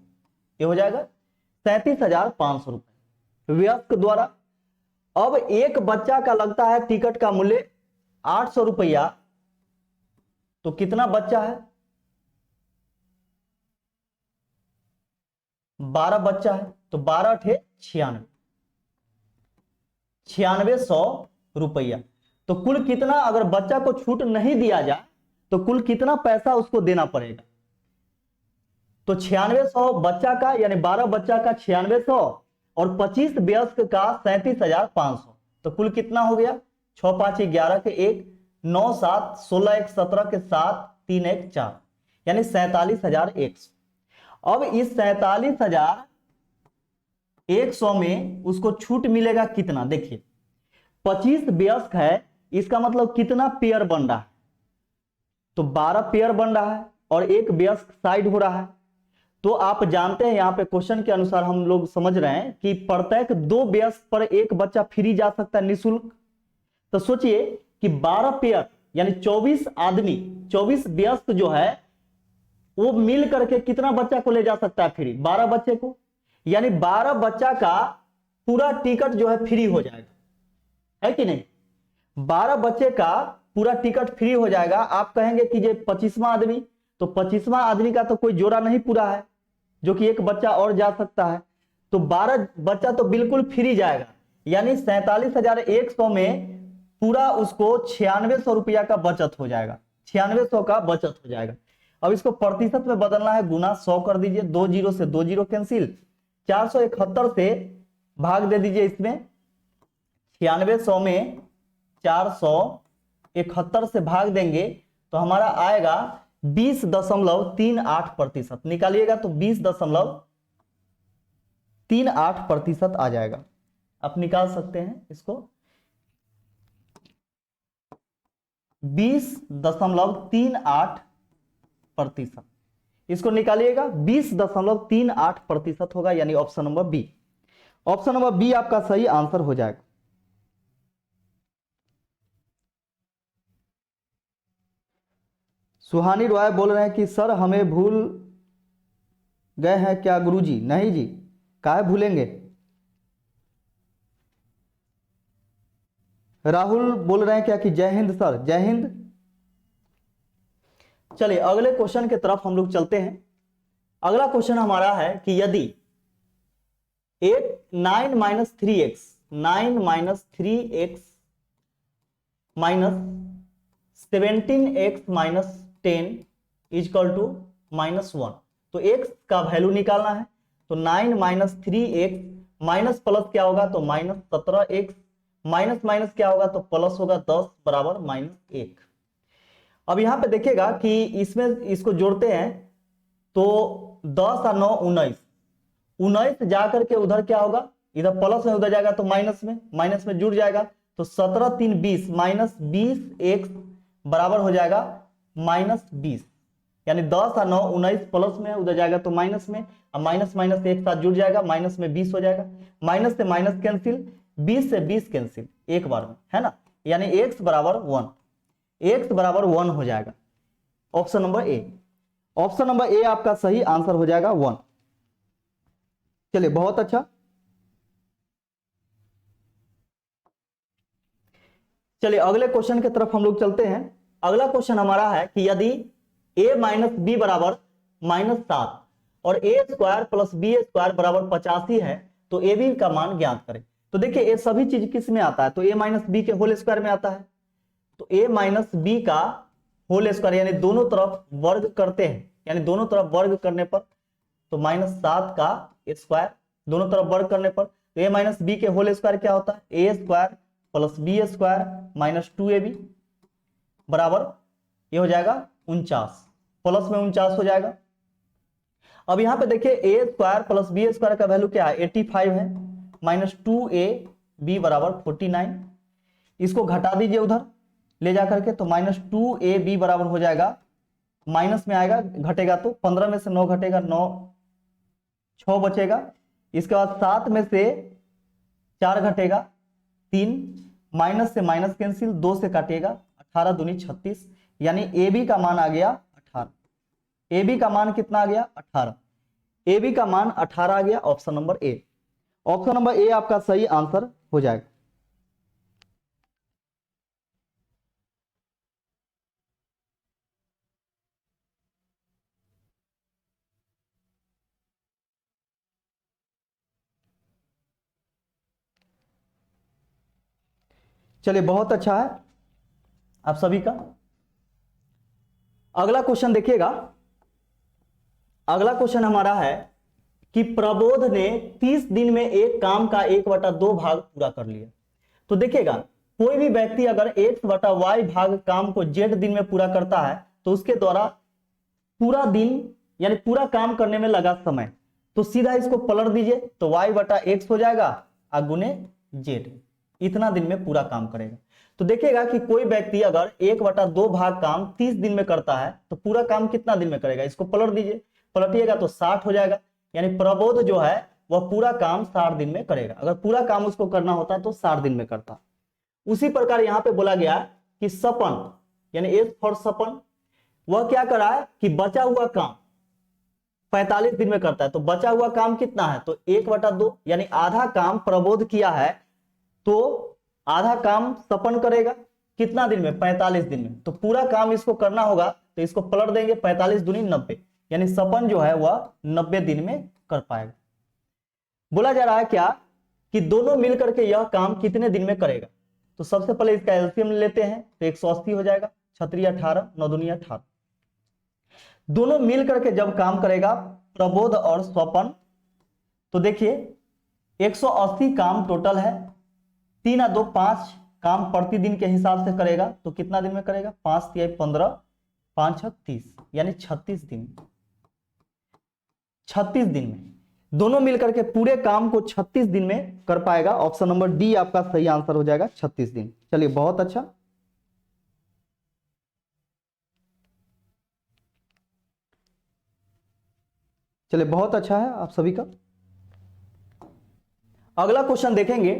ये हो जाएगा 37,500 रुपए वयस्क द्वारा। अब एक बच्चा का लगता है टिकट का मूल्य 800 रुपया, तो कितना बच्चा है, 12 बच्चा है, तो 12 × 96, 9600 रुपया। तो कुल कितना, अगर बच्चा को छूट नहीं दिया जाए तो कुल कितना पैसा उसको देना पड़ेगा। तो 9600 बच्चा का, यानी 12 बच्चा का 9600 और 25 वयस्क का 37,500, तो कुल कितना हो गया, 6 5 11 के 1 9 7 16 1 17 के 7 3 1 4, यानी 47,100। अब इस 47,100 में उसको छूट मिलेगा कितना, देखिए 25 वयस्क है, इसका मतलब कितना पेयर बन रहा है, तो 12 पेयर बन रहा है और एक वयस्क साइड हो रहा है। तो आप जानते हैं यहाँ पे क्वेश्चन के अनुसार हम लोग समझ रहे हैं कि प्रत्येक 2 वयस्क पर एक बच्चा फ्री जा सकता है निःशुल्क। तो सोचिए कि 12 पेयर यानी 24 आदमी, 24 वयस्क जो है वो मिल करके कितना बच्चा को ले जा सकता है फ्री, 12 बच्चे को, यानी 12 बच्चा का पूरा टिकट जो है फ्री हो जाएगा, है कि नहीं, 12 बच्चे का पूरा टिकट फ्री हो जाएगा। आप कहेंगे कि ये 25वां आदमी, तो 25वां आदमी का तो कोई जोड़ा नहीं पूरा है जो कि एक बच्चा और जा सकता है, तो 12 बच्चा तो बिल्कुल फ्री जाएगा, यानी 47,100 में पूरा उसको 9600 रुपया का बचत हो जाएगा, 9600 का बचत हो जाएगा। अब इसको प्रतिशत में बदलना है, गुना 100 कर दीजिए, 2 जीरो से 2 जीरो कैंसिल, 471 से भाग दे दीजिए इसमें, 9600 में 471 से भाग देंगे तो हमारा आएगा 20.38%, निकालिएगा तो 20.38% आ जाएगा। आप निकाल सकते हैं इसको, 20.38%, इसको निकालिएगा 20.38% होगा, यानी option number B, option number B आपका सही आंसर हो जाएगा। सुहानी रॉय बोल रहे हैं कि सर हमें भूल गए हैं क्या गुरुजी? नहीं जी, काहे भूलेंगे। राहुल बोल रहे हैं क्या कि जय हिंद सर, जय हिंद। चलिए अगले क्वेश्चन की तरफ हम लोग चलते हैं। अगला क्वेश्चन हमारा है कि यदि 9 minus 3x 9 minus 3x minus 17x minus 10 equal to -1, तो x का वैल्यू निकालना है। तो 9 माइनस 3x माइनस प्लस क्या होगा तो -17x माइनस माइनस क्या होगा तो प्लस होगा 10 बराबर -1। अब यहां पे देखिएगा कि इसमें इसको जोड़ते हैं तो 10 और 9 19, 19 जाकर के उधर क्या होगा, इधर प्लस में उधर जाएगा तो माइनस में जुड़ जाएगा। तो 17 3 20 माइनस 20x बराबर हो जाएगा -20, यानी 10 और 9 19 प्लस में उधर जाएगा तो माइनस में, अब माइनस माइनस एक साथ जुड़ जाएगा, माइनस में 20 हो जाएगा, माइनस से माइनस कैंसिल, 20 से 20 कैंसिल एक बार में, है ना, यानी x बराबर 1, x बराबर 1 हो जाएगा। Option number A, option number A आपका सही आंसर हो जाएगा 1। चलिए बहुत अच्छा। चलिए अगले क्वेश्चन की तरफ हम लोग चलते हैं। अगला क्वेश्चन हमारा है कि यदि a माइनस बी बराबर -7 और ए स्क्वायर प्लस बी स्क्वायर बराबर 85 है तो ए बी का मान ज्ञात करें। तो देखिए ये सभी चीज किस में आता है, तो a माइनस बी के होल स्क्वायर में आता है। तो a माइनस बी का होल स्क्वायर यानी दोनों तरफ वर्ग करते हैं, यानी दोनों तरफ वर्ग करने पर तो -7 का स्क्वायर दोनों तरफ वर्ग करने पर तो a माइनस बी के होल स्क्वायर क्या होता है, A square plus B square minus 2ab बराबर ये हो जाएगा 49, प्लस में 49 हो जाएगा। अब यहां पे देखिए ए स्क्वायर प्लस बी स्क्वायर का वैल्यू क्या है 85 है, माइनस 2ab बराबर 49, इसको घटा दीजिए उधर ले जाकर के तो -2ab बराबर हो जाएगा, माइनस में आएगा घटेगा तो 15 में से 9 घटेगा 9 6 बचेगा, इसके बाद 7 में से 4 घटेगा 3, माइनस से माइनस कैंसिल 2 से काटिएगा 18 दूनी 36, यानी ए बी का मान आ गया 18। ए बी का मान कितना आ गया 18, ए बी का मान 18 आ गया। Option number A, option number A आपका सही आंसर हो जाएगा। चलिए बहुत अच्छा है आप सभी का। अगला क्वेश्चन देखिएगा। अगला क्वेश्चन हमारा है कि प्रबोध ने 30 दिन में एक काम का 1/2 भाग पूरा कर लिया। तो देखिएगा कोई भी व्यक्ति अगर x/y भाग काम को z दिन में पूरा करता है तो उसके द्वारा पूरा दिन यानी पूरा काम करने में लगा समय, तो सीधा इसको पलट दीजिए तो y/x हो जाएगा और गुने z, इतना दिन में पूरा काम करेगा। तो देखिएगा कि कोई व्यक्ति अगर 1/2 भाग काम 30 दिन में करता है तो पूरा काम कितना दिन में करेगा, इसको पलट दीजिए, पलटिएगा तो 60 हो जाएगा, यानी प्रबोध जो है वह पूरा काम 60 दिन में करेगा। अगर पूरा काम उसको करना होता तो 60 दिन में करता। उसी प्रकार यहां पे बोला गया कि सपन यानी एस फॉर सपन वह क्या करा है कि बचा हुआ काम 45 दिन में करता है। तो बचा हुआ काम कितना है तो 1/2 यानी आधा काम प्रबोध किया है तो आधा काम सपन करेगा कितना दिन में 45 दिन में। तो पूरा काम इसको करना होगा तो इसको पलट देंगे 45 दूनी 90, यानी सपन जो है वह 90 दिन में कर पाएगा। बोला जा रहा है क्या कि दोनों मिलकर के यह काम कितने दिन में करेगा। तो सबसे पहले इसका एलसीएम लेते हैं तो 180 हो जाएगा, 36 18 9 दूनी 18। दोनों मिलकर के जब काम करेगा प्रबोध और स्वपन तो देखिए 180 काम टोटल है, 3 और 2 5 काम प्रतिदिन के हिसाब से करेगा तो कितना दिन में करेगा 5 तिहाई 15 5 30 यानी 36 दिन, 36 दिन में दोनों मिलकर के पूरे काम को 36 दिन में कर पाएगा। ऑप्शन नंबर डी आपका सही आंसर हो जाएगा 36 दिन। चलिए बहुत अच्छा। चलिए बहुत अच्छा है आप सभी का। अगला क्वेश्चन देखेंगे।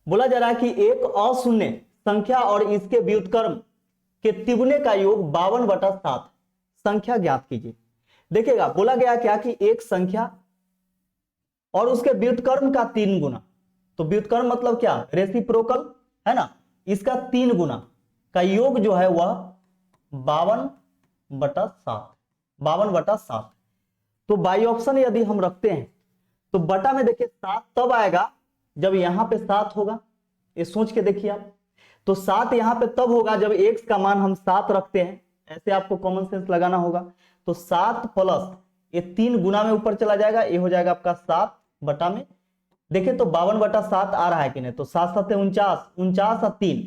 बोला जा रहा है कि एक अशून्य संख्या और इसके व्युत्क्रम के तिगुने का योग 52/7 संख्या ज्ञात कीजिए। देखिएगा बोला गया क्या कि एक संख्या और उसके व्युत्क्रम का 3 गुना, तो व्युत्क्रम मतलब क्या, रेसिप्रोकल है ना, इसका 3 गुना का योग जो है वह 52/7 तो बाई ऑप्शन यदि हम रखते हैं तो बटा में देखिए 7 तब आएगा जब यहां पे 7 होगा, ये सोच के देखिए आप। तो 7 यहां पे तब होगा जब x का मान हम 7 रखते हैं, ऐसे आपको कॉमन सेंस लगाना होगा। तो 7 प्लस ये 3 गुना में ऊपर चला जाएगा, ये हो जाएगा आपका 7 बटा में, देखिए तो 52/7 आ रहा है कि नहीं, तो 7 7 49, 49 और 3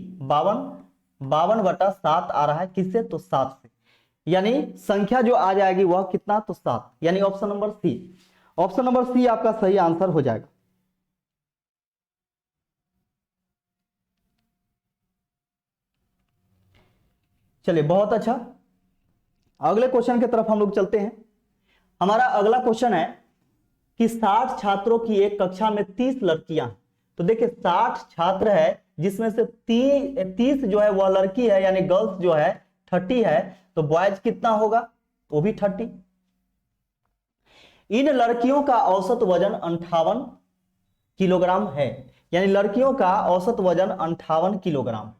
52/7 आ रहा है, किससे, तो 7 से, यानी संख्या जो आ जाएगी वह कितना, तो 7, यानी option number C, option number C आपका सही आंसर हो जाएगा। चलिए बहुत अच्छा, अगले क्वेश्चन की तरफ हम लोग चलते हैं। हमारा अगला क्वेश्चन है कि 60 छात्रों की एक कक्षा में 30 लड़कियां, तो देखिए 60 छात्र है जिसमें से 30 जो है वह लड़की है, यानी गर्ल्स जो है 30 है, तो बॉयज कितना होगा, वो भी 30। इन लड़कियों का औसत वजन 58 किलोग्राम है, यानी लड़कियों का औसत वजन 58 किलोग्राम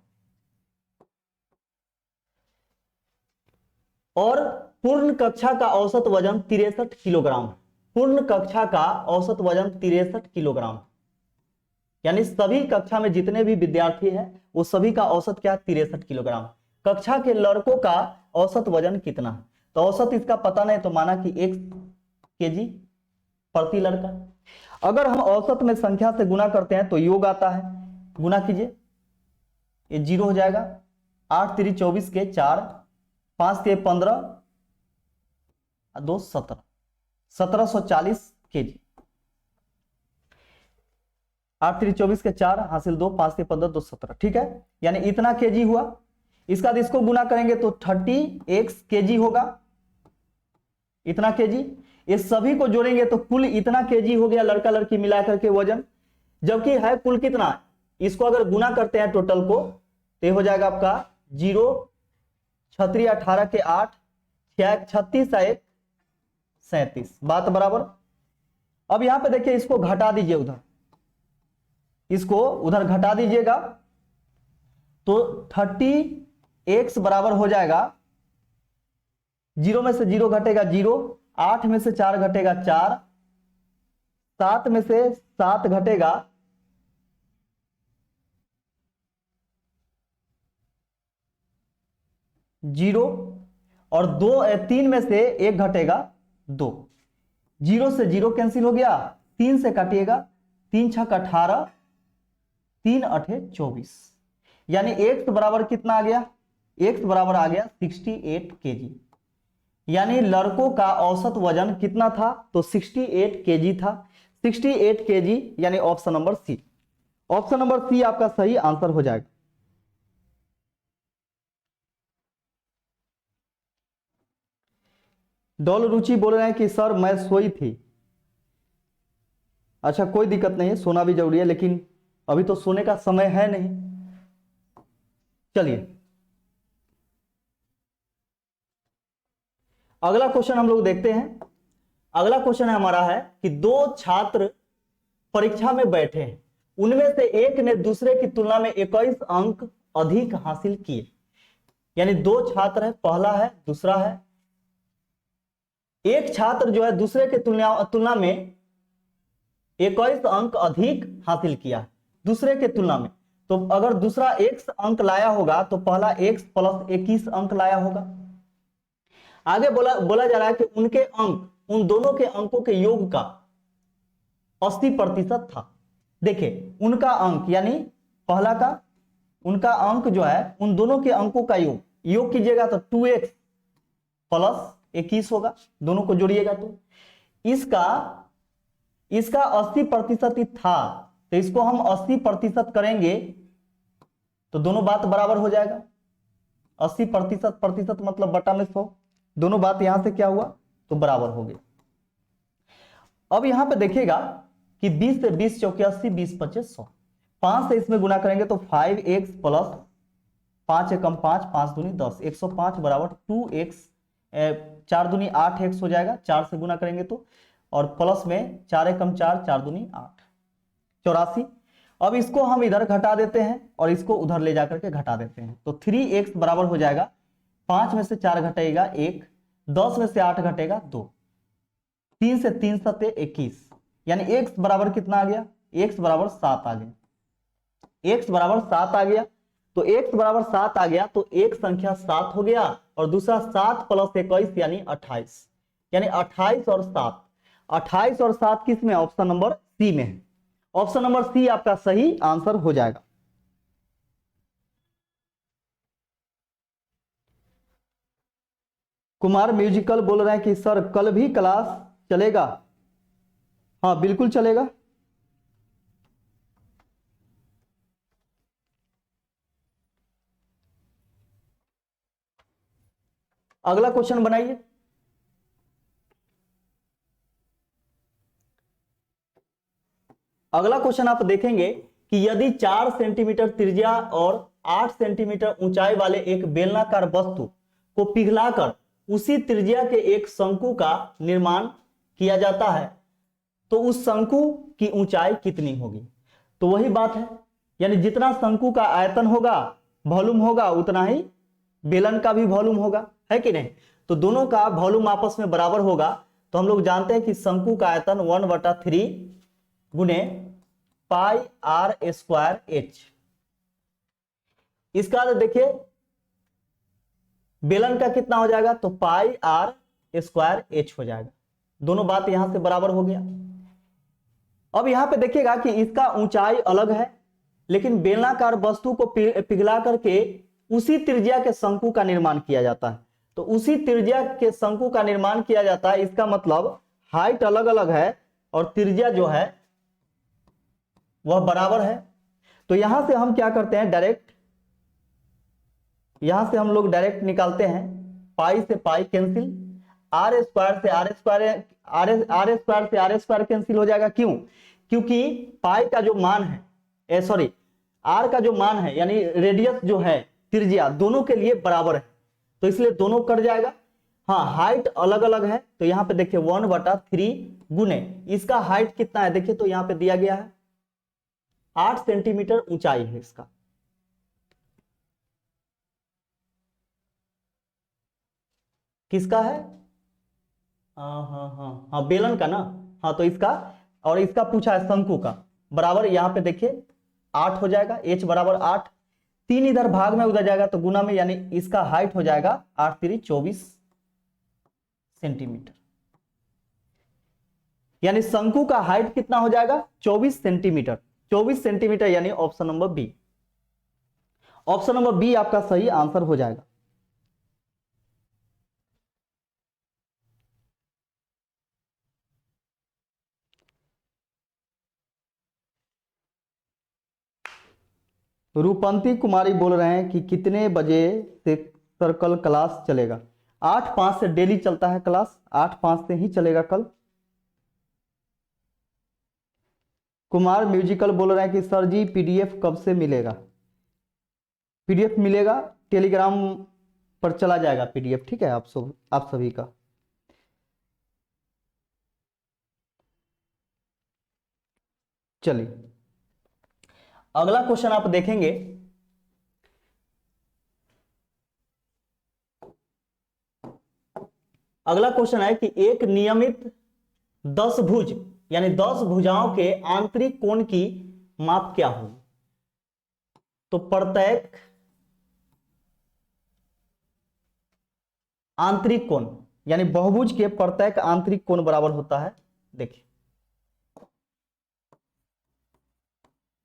और पूर्ण कक्षा का औसत वजन 63 किलोग्राम, पूर्ण कक्षा का औसत वजन 63 किलोग्राम, यानी सभी कक्षा में जितने भी विद्यार्थी हैं वो सभी का औसत क्या, 63 किलोग्राम। कक्षा के लड़कों का औसत वजन कितना है, तो औसत इसका पता नहीं, तो माना कि 1 केजी प्रति लड़का। अगर हम औसत में संख्या से गुना करते हैं तो योग आता है, गुना कीजिए, ये 0 हो जाएगा, 8 3 24 के 4, 5 3 15, 2 17, 1740 केजी, 8 3 24 के 4 हासिल 2, 5 3 15, 2 17, ठीक है, यानी इतना केजी हुआ। इसका इसको गुना करेंगे तो 30x केजी होगा, इतना केजी, ये सभी को जोड़ेंगे तो कुल इतना केजी हो गया लड़का लड़की मिलाकर के वजन, जबकि है कुल कितना, इसको अगर गुना करते हैं टोटल को तो ये हो जाएगा आपका 0 छत्री 18 के 8, 36 1 37, बात बराबर। अब यहां पे देखिए इसको घटा दीजिए, उधर इसको उधर घटा दीजिएगा तो 30x बराबर हो जाएगा, 0 में से 0 घटेगा 0, 8 में से 4 घटेगा 4, 7 में से 7 घटेगा 0 और 3 में से 1 घटेगा 2, 0 से 0 कैंसिल हो गया, 3 से काटिएगा, 3 छक 18, 3 अठे 24, यानी x बराबर कितना आ गया, x बराबर आ गया 68 केजी, यानी लड़कों का औसत वजन कितना था, तो 68 केजी था, 68 केजी, यानी option number C, option number C आपका सही आंसर हो जाएगा। डॉल रुचि बोल रहे हैं कि सर मैं सोई थी, अच्छा कोई दिक्कत नहीं है, सोना भी जरूरी है, लेकिन अभी तो सोने का समय है नहीं। चलिए अगला क्वेश्चन हम लोग देखते हैं। अगला क्वेश्चन हमारा है कि 2 छात्र परीक्षा में बैठे हैं, उनमें से एक ने दूसरे की तुलना में 21 अंक अधिक हासिल किए, यानी 2 छात्र है, पहला है दूसरा है, एक छात्र जो है दूसरे के तुलना में 21 अंक अधिक हासिल किया दूसरे के तुलना में, तो अगर दूसरा x अंक लाया होगा तो पहला x प्लस 21 अंक लाया होगा। आगे बोला जा रहा है कि उनके अंक, उन दोनों के अंकों के योग का 80% था। देखिए उनका अंक यानी पहला का, उनका अंक जो है उन दोनों के अंकों का योग कीजिएगा तो 2x प्लस 21 होगा, दोनों को जोड़िएगा तो इसका 80% ही था, तो इसको हम 80% करेंगे तो दोनों बात बराबर हो जाएगा, 80% मतलब बटा में 100, दोनों बात यहां से क्या हुआ तो बराबर हो गया। अब यहां पे देखिएगा कि 20 से 20 चौके 80, 20 25 100, 5 से इसमें गुना करेंगे तो 5x प्लस 5 एकम 5, 5 दूनी 10, 105 बराबर 2x, 4 दूनी 8x हो जाएगा, 4 से गुना करेंगे तो, और प्लस में 4 एकम 4, 4 दूनी 8, 84। अब इसको हम इधर घटा देते हैं और इसको उधर ले जाकर के घटा देते हैं, तो 3x बराबर हो जाएगा 5 में से 4 घटेगा 1, 10 में से 8 घटेगा 2, 3 से 3 सते 21, यानी x बराबर कितना आ गया, x बराबर 7 आ गया, x बराबर 7 आ गया। तो x बराबर 7 आ गया तो एक संख्या 7 हो गया और दूसरा 7 प्लस 21 यानी 28, यानी 28 और 7, 28 और 7 किस में, ऑप्शन नंबर सी में है। ऑप्शन नंबर सी आपका सही आंसर हो जाएगा। कुमार म्यूजिकल बोल रहे हैं कि सर कल भी क्लास चलेगा। हाँ बिल्कुल चलेगा। अगला क्वेश्चन बनाइए। अगला क्वेश्चन आप देखेंगे कि यदि 4 सेंटीमीटर त्रिज्या और 8 सेंटीमीटर ऊंचाई वाले एक बेलनाकार वस्तु को पिघलाकर उसी त्रिज्या के एक शंकु का निर्माण किया जाता है तो उस शंकु की ऊंचाई कितनी होगी। तो वही बात है, यानी जितना शंकु का आयतन होगा, वॉल्यूम होगा, उतना ही बेलन का भी वॉल्यूम होगा, है कि नहीं। तो दोनों का वॉल्यूम आपस में बराबर होगा। तो हम लोग जानते हैं कि शंकु का आयतन 1/3 गुने पाई आर स्क्वायर एच। इसका देखिए बेलन का कितना हो जाएगा, तो पाई आर स्क्वायर एच हो जाएगा। दोनों बात यहां से बराबर हो गया। अब यहां पे देखिएगा कि इसका ऊंचाई अलग है, लेकिन बेलनाकार वस्तु को पिघला करके उसी त्रिज्या के शंकु का निर्माण किया जाता है। तो उसी त्रिज्या के शंकु का निर्माण किया जाता है, इसका मतलब हाइट अलग अलग है और त्रिज्या जो है वह बराबर है। तो यहां से हम क्या करते हैं, डायरेक्ट यहां से हम लोग डायरेक्ट निकालते हैं, पाई से पाई कैंसिल, आर स्क्वायर से आर स्क्वायर, आर स्क्वायर से आर स्क्वायर कैंसिल हो जाएगा। क्यों, क्योंकि पाई का जो मान है, सॉरी आर का जो मान है यानी रेडियस जो है, त्रिज्या दोनों के लिए बराबर है, तो इसलिए दोनों कट जाएगा। हाँ हाइट अलग अलग है, तो यहाँ पे देखिए 1/3 गुने इसका हाइट कितना है, देखिए तो यहाँ पे दिया गया है 8 सेंटीमीटर ऊंचाई है इसका। किसका है, हाँ बेलन का ना। हाँ तो इसका, और इसका पूछा है शंकु का, बराबर यहाँ पे देखिए 8 हो जाएगा, h बराबर 8, 3 इधर भाग में उधर जाएगा तो गुना में, यानी इसका हाइट हो जाएगा 8 3 24 सेंटीमीटर, यानी शंकु का हाइट कितना हो जाएगा 24 सेंटीमीटर, 24 सेंटीमीटर, यानी option number B. Option number B आपका सही आंसर हो जाएगा। रूपंती कुमारी बोल रहे हैं कि कितने बजे से सर्कल क्लास चलेगा। 8-5 से डेली चलता है क्लास, 8-5 से ही चलेगा कल। कुमार म्यूजिकल बोल रहे हैं कि सर जी पीडीएफ कब से मिलेगा। पीडीएफ मिलेगा, टेलीग्राम पर चला जाएगा पीडीएफ, ठीक है आप सभी का। चलिए अगला क्वेश्चन आप देखेंगे, अगला क्वेश्चन है कि एक नियमित 10 भुज यानी 10 भुजाओं के आंतरिक कोण की माप क्या होगी। तो प्रत्येक आंतरिक कोण यानी बहुभुज के प्रत्येक आंतरिक कोण बराबर होता है, देखिए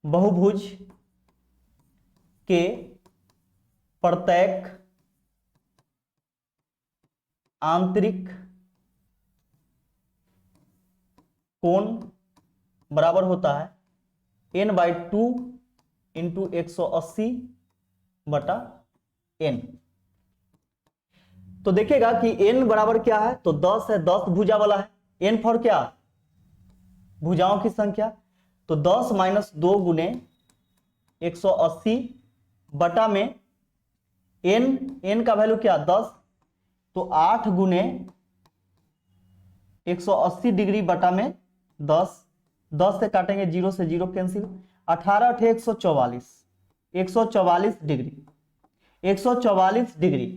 बहुभुज के प्रत्येक आंतरिक कोण बराबर होता है n/2 × 180/n। तो देखिएगा कि n बराबर क्या है, तो 10 है, 10 भुजा वाला है, n फॉर क्या, भुजाओं की संख्या, तो 10 - 2 गुने 180 बटा में एन का वैल्यू क्या 10, तो 8 गुने 180 डिग्री बटा में 10, 10 से काटेंगे 0 से 0 कैंसिल, 18 अठे 144, 144 डिग्री, 144 डिग्री,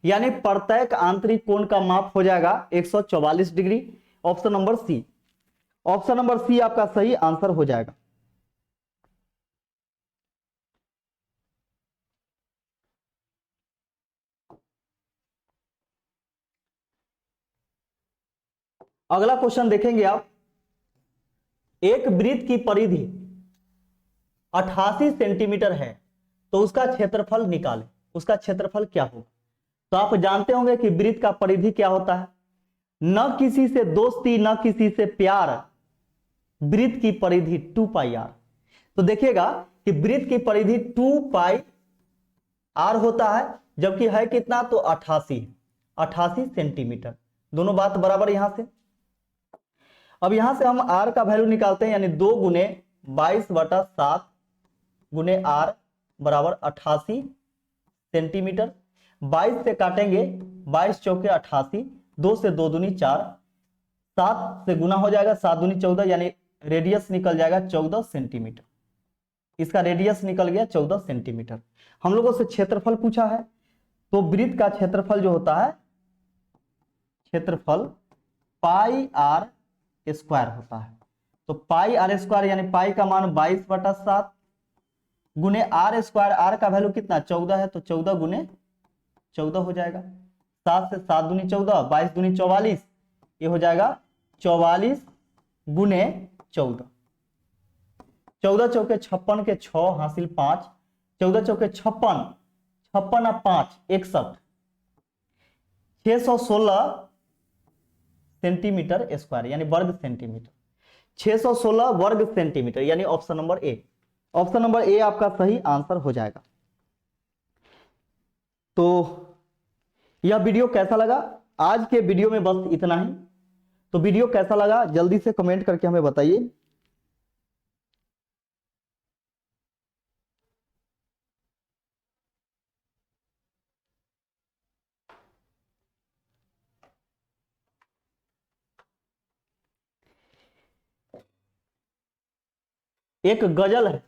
यानी प्रत्येक आंतरिक कोण का माप हो जाएगा 144 degree. Option number C, option number C आपका सही आंसर हो जाएगा। अगला क्वेश्चन देखेंगे आप, एक वृत्त की परिधि 88 सेंटीमीटर है तो उसका क्षेत्रफल निकालें, उसका क्षेत्रफल क्या होगा। तो आप जानते होंगे कि वृत्त का परिधि क्या होता है, न किसी से दोस्ती न किसी से प्यार, वृत्त की परिधि 2 पाई आर। तो देखिएगा कि वृत्त की परिधि 2 पाई आर होता है, जबकि है कितना, तो 88 सेंटीमीटर, दोनों बात बराबर यहां से। अब यहां से हम आर का वैल्यू निकालते हैं, यानी 2 गुने 22/7 गुने आर बराबर 88 सेंटीमीटर। 22 से काटेंगे, 22 चौके 88, 2 से 2 दूनी 4, 7 से गुना हो जाएगा, 7 दूनी 14, यानी रेडियस निकल जाएगा 14 सेंटीमीटर। इसका रेडियस निकल गया 14 सेंटीमीटर। हम लोगों से क्षेत्रफल पूछा है, तो वृत्त का क्षेत्रफल जो होता है, क्षेत्रफल पाई आर स्क्वायर होता है। तो पाई आर स्क्वायर यानी पाई का मान 22/7 गुने आर स्क्वायर, आर का वैल्यू कितना 14 है, तो 14 गुने 14 हो जाएगा, 7 से 7 दूनी 14, 22 दूनी 44, ये हो जाएगा 44 गुने 14, 14 चौके 56 के 6 हासिल 5, 14 चौके 56, 56 और 5 61, 616 सेंटीमीटर स्क्वायर यानी वर्ग सेंटीमीटर, 616 वर्ग सेंटीमीटर, यानी option number A, option number A आपका सही आंसर हो जाएगा। तो यह वीडियो कैसा लगा, आज के वीडियो में बस इतना ही। तो वीडियो कैसा लगा जल्दी से कमेंट करके हमें बताइए। एक गजल है,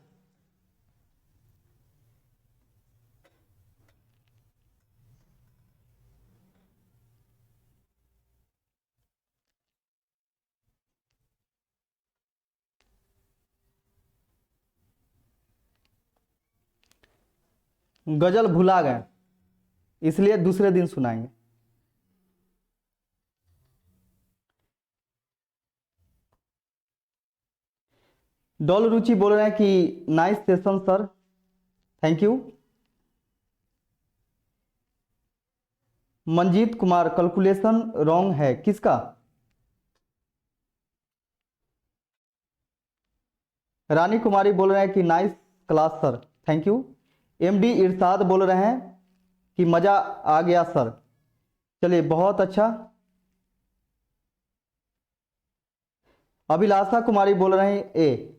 गजल भुला गए इसलिए दूसरे दिन सुनाएंगे। डॉल रुचि बोल रहे हैं कि nice session sir, thank you. Manjeet Kumar, calculation wrong है, किसका। रानी कुमारी बोल रहे हैं कि nice class sir, thank you. MD Irshad बोल रहे हैं कि मजा आ गया सर, चलिए बहुत अच्छा। अभिलाषा कुमारी बोल रहे हैं ए,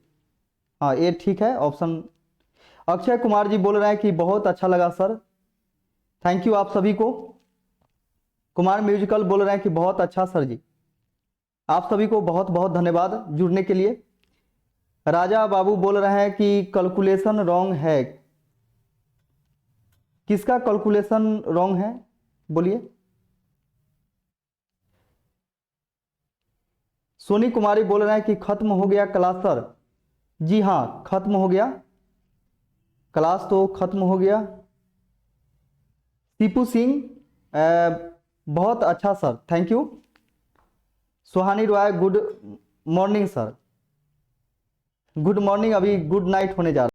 हाँ ए ठीक है ऑप्शन। अक्षय कुमार जी बोल रहे हैं कि बहुत अच्छा लगा सर, थैंक यू आप सभी को। कुमार म्यूजिकल बोल रहे हैं कि बहुत अच्छा सर जी, आप सभी को बहुत बहुत धन्यवाद जुड़ने के लिए। राजा बाबू बोल रहे हैं कि कैलकुलेशन रॉन्ग है, किसका कैलकुलेशन रॉन्ग है बोलिए। सोनी कुमारी बोल रहे हैं कि खत्म हो गया क्लास सर, जी हाँ खत्म हो गया क्लास, तो खत्म हो गया। सीपू सिंह बहुत अच्छा sir, thank you. Suhani Roy good morning sir, good morning, अभी गुड नाइट होने जा रहा है।